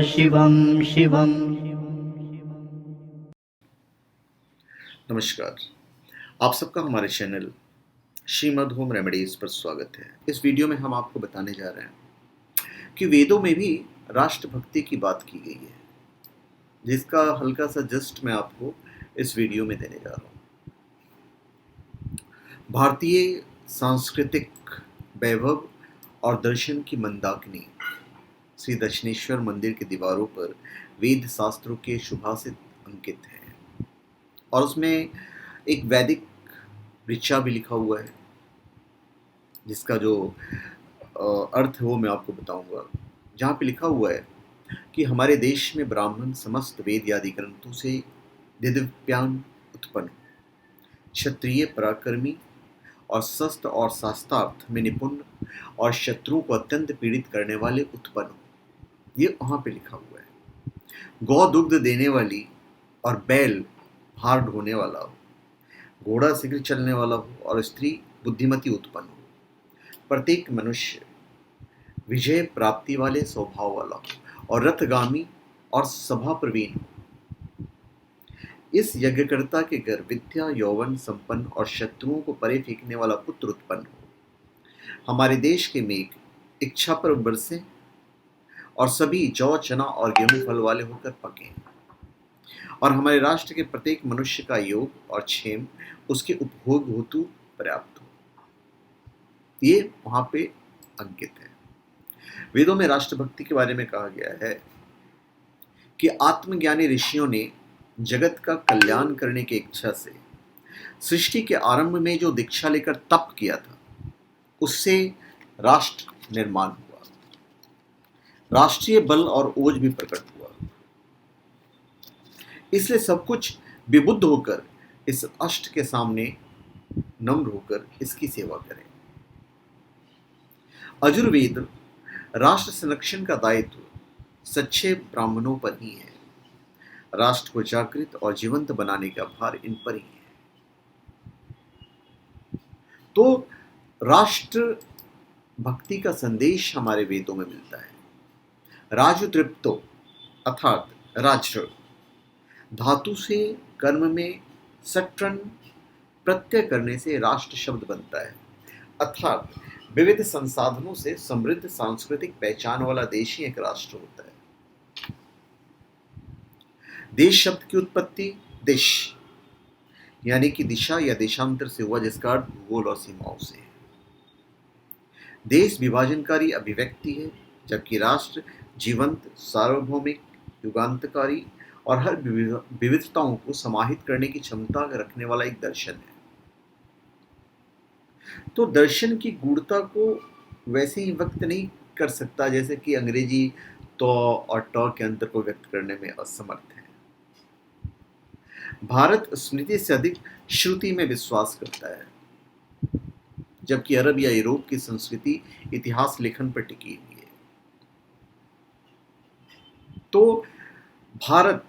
शिवं शिवं। नमस्कार, आप सबका हमारे चैनल श्रीमद् होम रेमेडीज पर स्वागत है। इस वीडियो में हम आपको बताने जा रहे हैं कि वेदों में भी राष्ट्रभक्ति की बात की गई है, जिसका हल्का सा जस्ट मैं आपको इस वीडियो में देने जा रहा हूँ। भारतीय सांस्कृतिक वैभव और दर्शन की मंदाकिनी श्री दक्षिणेश्वर मंदिर की दीवारों पर वेद शास्त्रों के सुभाषित अंकित हैं और उसमें एक वैदिक ऋचा भी लिखा हुआ है, जिसका जो अर्थ है वो मैं आपको बताऊंगा। जहाँ पे लिखा हुआ है कि हमारे देश में ब्राह्मण समस्त वेद आदि ग्रंथों से दिव्यान उत्पन्न, क्षत्रिय पराक्रमी और शस्त्र और शास्त्रार्थ में निपुण और शत्रुओं को अत्यंत पीड़ित करने वाले उत्पन्न हो। ये वहाँ पे लिखा हुआ है। गौ दुग्ध देने वाली और बैल भार ढोने वाला हो, घोड़ा शीघ्र चलने वाला हो और स्त्री बुद्धिमती उत्पन्न हो। प्रत्येक मनुष्य विजय प्राप्ति वाले स्वभाव वाला हो और रथगामी और सभा प्रवीण हो। इस यज्ञकर्ता के घर विद्या यौवन संपन्न और शत्रुओं को परे फेंकने वाला पुत्र उत्पन्न हो। हमारे देश के मेघ इच्छा पर बरसे और सभी जौ चना और गेहूं फल वाले होकर पके और हमारे राष्ट्र के प्रत्येक मनुष्य का योग और क्षेम उसके उपभोग हेतु पर्याप्त हो। ये वहां पे अंकित है। वेदों में राष्ट्रभक्ति के बारे में कहा गया है कि आत्मज्ञानी ऋषियों ने जगत का कल्याण करने की इच्छा से सृष्टि के आरंभ में जो दीक्षा लेकर तप किया था, उससे राष्ट्र निर्माण हुआ, राष्ट्रीय बल और ओज भी प्रकट हुआ। इसलिए सब कुछ विबुद्ध होकर इस अष्ट के सामने नम्र होकर इसकी सेवा करें। अजुर्वेद राष्ट्र संरक्षण का दायित्व सच्चे ब्राह्मणों पर ही है। राष्ट्र को जागृत और जीवंत बनाने का भार इन पर ही है। तो राष्ट्र भक्ति का संदेश हमारे वेदों में मिलता है। राजु तृप्तो अर्थात राष्ट्र धातु से कर्म में सट्रन प्रत्यय करने से राष्ट्र शब्द बनता है, अर्थात विविध संसाधनों से समृद्ध सांस्कृतिक पहचान वाला देश ही एक राष्ट्र होता है। देश शब्द की उत्पत्ति दिश यानी कि दिशा या देशांतर से हुआ, जिसका अर्थ भूगोल और सीमाओं से है। देश विभाजनकारी अभिव्यक्ति है, जबकि राष्ट्र जीवंत, सार्वभौमिक, युगांतकारी और हर विविधताओं को समाहित करने की क्षमता रखने वाला एक दर्शन है। तो दर्शन की गूढ़ता को वैसे ही व्यक्त नहीं कर सकता जैसे कि अंग्रेजी तो और ट के अंतर को व्यक्त करने में असमर्थ है। भारत स्मृति से अधिक श्रुति में विश्वास करता है, जबकि अरब या यूरोप की संस्कृति इतिहास लेखन पर टिकी हुई है। तो भारत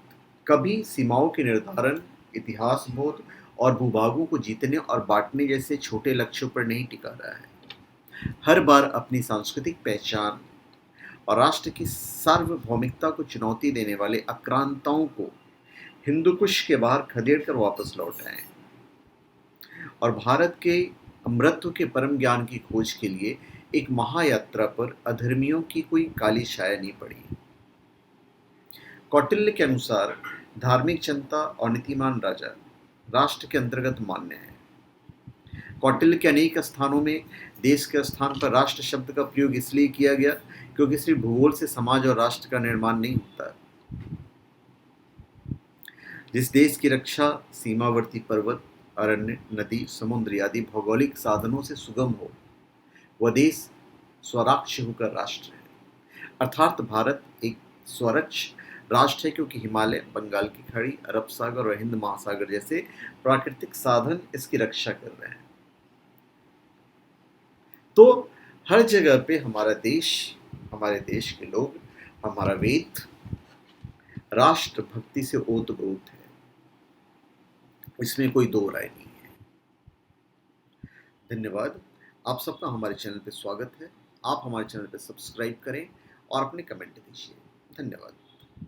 कभी सीमाओं के निर्धारण, इतिहास बोध और भूभागों को जीतने और बांटने जैसे छोटे लक्ष्यों पर नहीं टिका रहा है। हर बार अपनी सांस्कृतिक पहचान और राष्ट्र की सार्वभौमिकता को चुनौती देने वाले आक्रांताओं को हिंदुकुश के बाहर खदेड़कर वापस लौट आए और भारत के अमृतत्व के परम ज्ञान की खोज के लिए एक महायात्रा पर अधर्मियों की कोई काली छाया नहीं पड़ी। कौटिल्य के अनुसार धार्मिक जनता और नीतिमान राजा राष्ट्र के अंतर्गत मान्य है। कौटिल्य के अनेक स्थानों में देश के स्थान पर राष्ट्र शब्द का प्रयोग इसलिए किया गया क्योंकि सिर्फ भूगोल से समाज और राष्ट्र का निर्माण नहीं होता। जिस देश की रक्षा सीमावर्ती पर्वत, अरण्य, नदी, समुद्र आदि भौगोलिक साधनों से सुगम हो, वह देश स्वराक्ष होकर राष्ट्र है। अर्थात भारत एक स्वरक्ष राष्ट्र है क्योंकि हिमालय, बंगाल की खाड़ी, अरब सागर और हिंद महासागर जैसे प्राकृतिक साधन इसकी रक्षा कर रहे हैं। तो हर जगह पे हमारा देश, हमारे देश के लोग, हमारा वेद राष्ट्र भक्ति से ओतप्रोत है, इसमें कोई दो राय नहीं है। धन्यवाद। आप सबका हमारे चैनल पे स्वागत है। आप हमारे चैनल पे सब्सक्राइब करें और अपने कमेंट दीजिए। धन्यवाद।